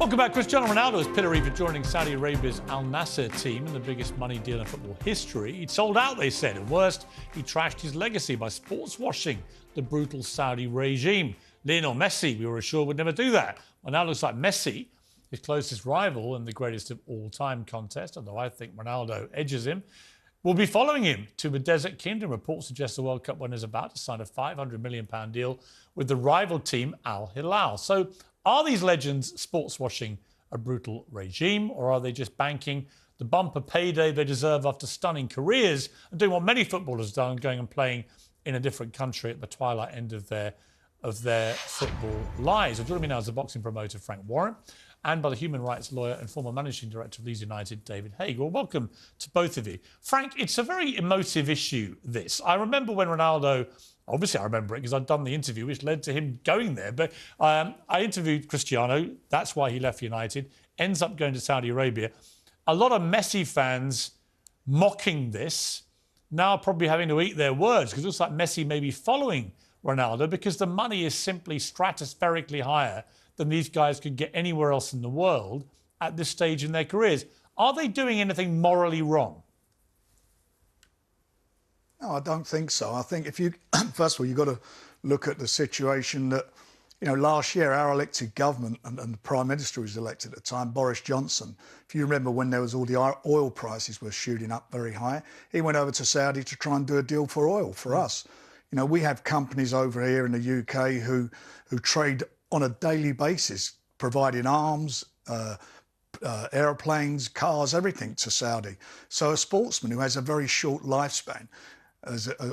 Welcome back. Cristiano Ronaldo is pillory for joining Saudi Arabia's Al Nassr team in the biggest money deal in football history. He'd sold out, they said. At worst, he trashed his legacy by sportswashing the brutal Saudi regime. Lionel Messi, we were assured, would never do that. Well, now it looks like Messi, his closest rival in the greatest of all-time contest, although I think Ronaldo edges him, will be following him to the Desert Kingdom. Reports suggest the World Cup winner is about to sign a £500 million deal with the rival team Al Hilal. So are these legends sportswashing a brutal regime, or are they just banking the bumper payday they deserve after stunning careers and doing what many footballers have done, going and playing in a different country at the twilight end of their football lives? Joining me now is the boxing promoter Frank Warren, and by the human rights lawyer and former managing director of Leeds United, David Haigh. Well, welcome to both of you. Frank, it's a very emotive issue, this. I remember when Ronaldo, obviously I remember it because I'd done the interview which led to him going there, but I interviewed Cristiano, that's why he left United, ends up going to Saudi Arabia. A lot of Messi fans mocking this, now probably having to eat their words, because it looks like Messi may be following Ronaldo because the money is simply stratospherically higher than these guys could get anywhere else in the world at this stage in their careers. Are they doing anything morally wrong? No, I don't think so. I think if you, first of all, you've got to look at the situation that, you know, last year our elected government and the Prime Minister who was elected at the time, Boris Johnson, if you remember when there was all the oil prices were shooting up very high, he went over to Saudi to try and do a deal for oil for us. You know, we have companies over here in the UK who trade on a daily basis, providing arms, aeroplanes, cars, everything to Saudi. So a sportsman who has a very short lifespan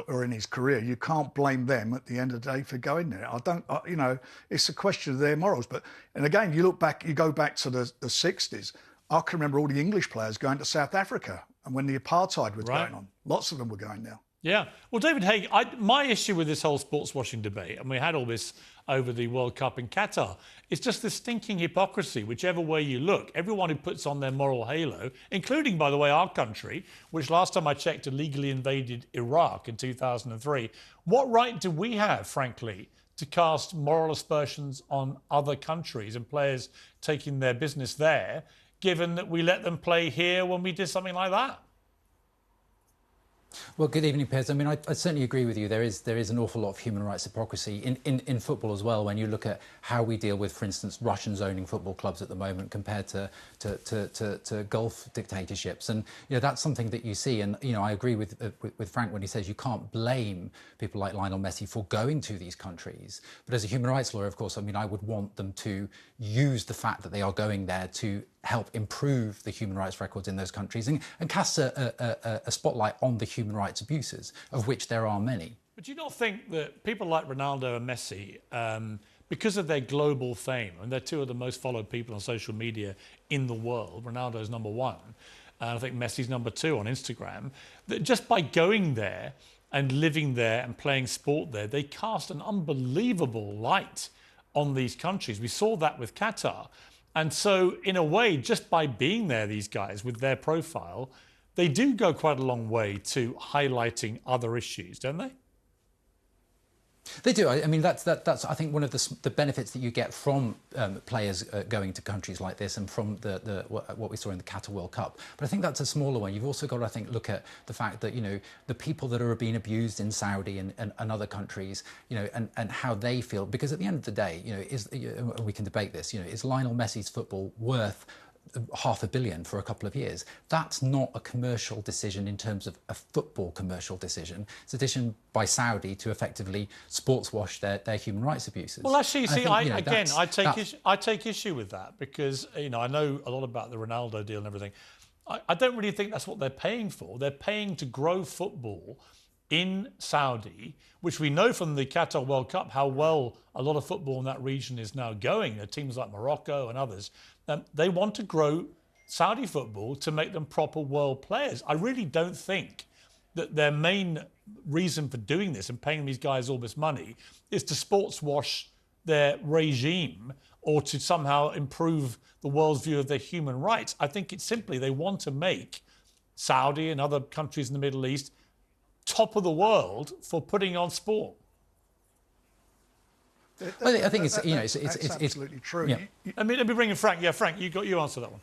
or in his career, you can't blame them at the end of the day for going there. You know, it's a question of their morals. And again, you look back, you go back to the 60s. I can remember all the English players going to South Africa, and when the apartheid was going on, lots of them were going there. Yeah. Well, David Haigh, my issue with this whole sports washing debate, and we had all this over the World Cup in Qatar, it's just this stinking hypocrisy, whichever way you look. Everyone who puts on their moral halo, including, by the way, our country, which last time I checked illegally invaded Iraq in 2003. What right do we have, frankly, to cast moral aspersions on other countries and players taking their business there, given that we let them play here when we did something like that? Well, good evening, Piers. I mean, I certainly agree with you. There is an awful lot of human rights hypocrisy in football as well. When you look at how we deal with, for instance, Russians owning football clubs at the moment compared to Gulf dictatorships, and you know that's something that you see. And you know, I agree with Frank when he says you can't blame people like Lionel Messi for going to these countries. But as a human rights lawyer, of course, I mean, I would want them to use the fact that they are going there to help improve the human rights records in those countries and cast a spotlight on the human rights abuses, of which there are many. But do you not think that people like Ronaldo and Messi, because of their global fame, and they're two of the most followed people on social media in the world, Ronaldo's #1, and I think Messi's #2 on Instagram, that just by going there and living there and playing sport there, they cast an unbelievable light on these countries. We saw that with Qatar. And so, in a way, just by being there, these guys, with their profile, they do go quite a long way to highlighting other issues, don't they? They do. I mean, that's I think one of the benefits that you get from players going to countries like this and from what we saw in the Qatar World Cup. But I think that's a smaller one. You've also got to, I think, look at the fact that, you know, the people that are being abused in Saudi and other countries, you know, and how they feel. Because at the end of the day, you know, we can debate this, you know, is Lionel Messi's football worth $500 million for a couple of years? That's not a commercial decision in terms of a football commercial decision. It's a decision by Saudi to effectively sports wash their human rights abuses. Well, actually, see, I take issue with that because, you know, I know a lot about the Ronaldo deal and everything. I don't really think that's what they're paying for. They're paying to grow football in Saudi, which we know from the Qatar World Cup how well a lot of football in that region is now going. There are teams like Morocco and others. They want to grow Saudi football to make them proper world players. I really don't think that their main reason for doing this and paying these guys all this money is to sports wash their regime or to somehow improve the world's view of their human rights. I think it's simply they want to make Saudi and other countries in the Middle East top of the world for putting on sport. I think it's absolutely true. Yeah. Let me bring in Frank. Yeah, Frank, you answer that one.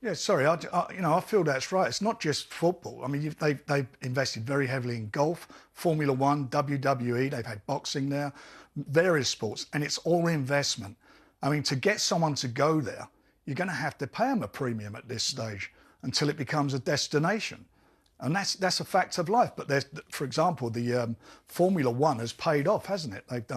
Yeah, sorry, I feel that's right. It's not just football. I mean, they've invested very heavily in golf, Formula One, WWE. They've had boxing there, various sports, and it's all investment. I mean, to get someone to go there, you're going to have to pay them a premium at this stage until it becomes a destination, and that's a fact of life. But for example, the Formula One has paid off, hasn't it? They've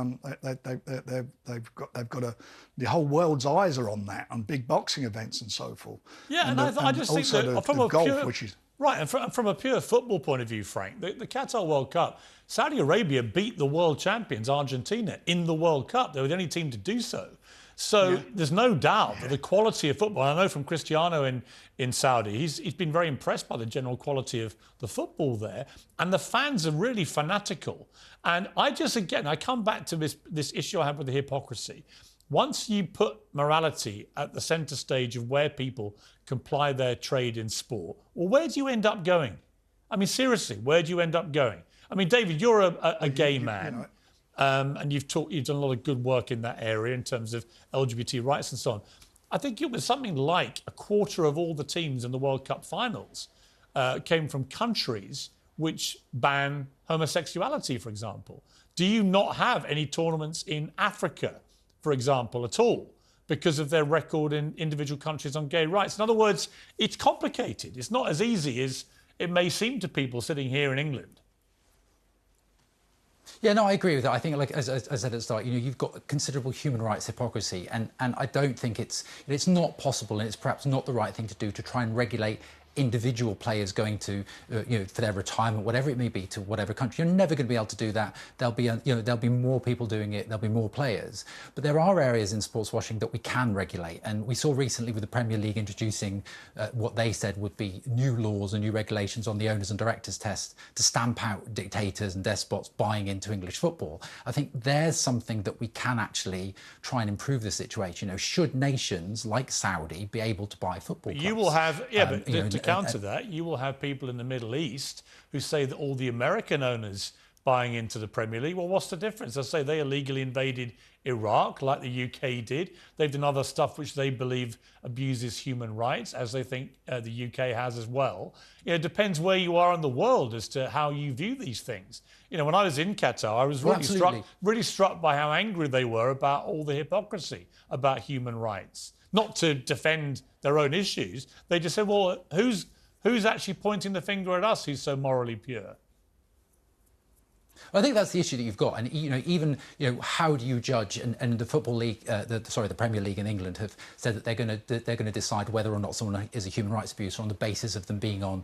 got the whole world's eyes are on that, on big boxing events and so forth. Yeah, and I just think that from a golf, pure, which is right, and from a pure football point of view, Frank, the Qatar World Cup, Saudi Arabia beat the world champions Argentina in the World Cup. They were the only team to do so. So there's no doubt that the quality of football, I know from Cristiano in Saudi, he's been very impressed by the general quality of the football there. And the fans are really fanatical. And I come back to this issue I have with the hypocrisy. Once you put morality at the centre stage of where people can ply their trade in sport, well, where do you end up going? I mean, seriously, where do you end up going? I mean, David, you're a gay man. And you've done a lot of good work in that area in terms of LGBT rights and so on. I think it was something like a quarter of all the teams in the World Cup finals came from countries which ban homosexuality, for example. Do you not have any tournaments in Africa, for example, at all, because of their record in individual countries on gay rights? In other words, it's complicated. It's not as easy as it may seem to people sitting here in England. Yeah, no, I agree with that. I think, like as I said at the start, you've got considerable human rights hypocrisy, and I don't think it's not possible, and it's perhaps not the right thing to do to try and regulate individual players going to, for their retirement, whatever it may be, to whatever country. You're never going to be able to do that. There'll be more people doing it. There'll be more players. But there are areas in sports washing that we can regulate. And we saw recently with the Premier League introducing what they said would be new laws and new regulations on the owners and directors test to stamp out dictators and despots buying into English football. I think there's something that we can actually try and improve the situation. Should nations like Saudi be able to buy football clubs? You will have, to counter that, you will have people in the Middle East who say that all the American owners buying into the Premier League, well, what's the difference? They'll say they illegally invaded Iraq like the UK did. They've done other stuff which they believe abuses human rights, as they think the UK has as well. It depends where you are in the world as to how you view these things. When I was in Qatar, I was really struck by how angry they were about all the hypocrisy about human rights. Not to defend their own issues. They just said, well, who's actually pointing the finger at us who's so morally pure? I think that's the issue that you've got, and even how do you judge? And the Football League, the Premier League in England have said that they're going to decide whether or not someone is a human rights abuser on the basis of them being on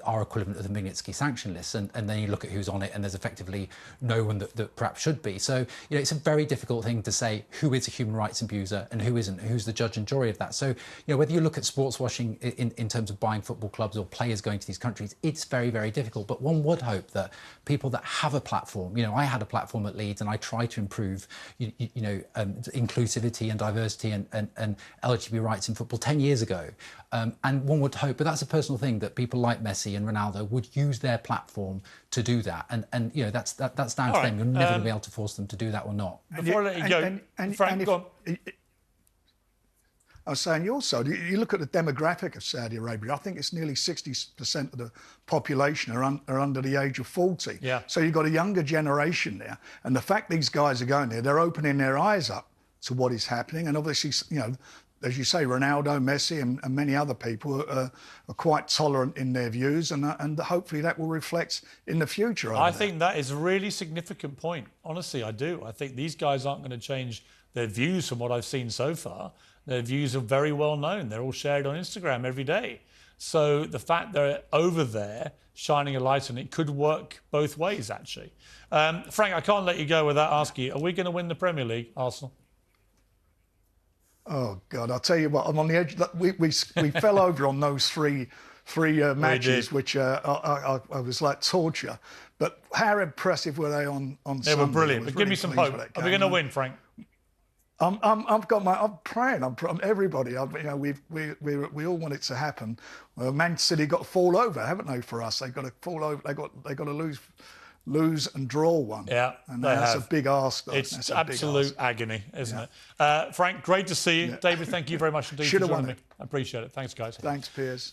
our equivalent of the Magnitsky sanction list, and then you look at who's on it, and there's effectively no one that perhaps should be. So it's a very difficult thing to say who is a human rights abuser and who isn't, who's the judge and jury of that. So whether you look at sports washing in terms of buying football clubs or players going to these countries, it's very, very difficult. But one would hope that people that have a platform, I had a platform at Leeds and I tried to improve, inclusivity and diversity and LGBT rights in football 10 years ago. And one would hope, but that's a personal thing, that people like Messi and Ronaldo would use their platform to do that. And that's down to them. You're never going to be able to force them to do that or not. Before I let you go, Frank, go on. I was saying also, you look at the demographic of Saudi Arabia, I think it's nearly 60% of the population are under the age of 40. Yeah. So you've got a younger generation there. And the fact these guys are going there, they're opening their eyes up to what is happening. And obviously, as you say, Ronaldo, Messi and many other people are quite tolerant in their views. And hopefully that will reflect in the future. I think that is a really significant point. Honestly, I do. I think these guys aren't going to change their views from what I've seen so far. Their views are very well known. They're all shared on Instagram every day. So the fact they're over there shining a light on it could work both ways, actually. Frank, I can't let you go without asking you, are we going to win the Premier League, Arsenal? Oh, God, I'll tell you what, I'm on the edge. We fell over on those three matches, which I was like torture. But how impressive were they on Sunday? They were brilliant, but give me some hope. Are we going to win, Frank? I'm praying. I'm everybody. We all want it to happen. Man City got to fall over, haven't they? For us, they've got to fall over. They got to lose and draw one. Yeah, and that's a big ask. Though. It's absolute agony, isn't it? Frank, great to see you. Yeah. David, thank you very much indeed for joining me. I appreciate it. Thanks, guys. Thanks, Piers.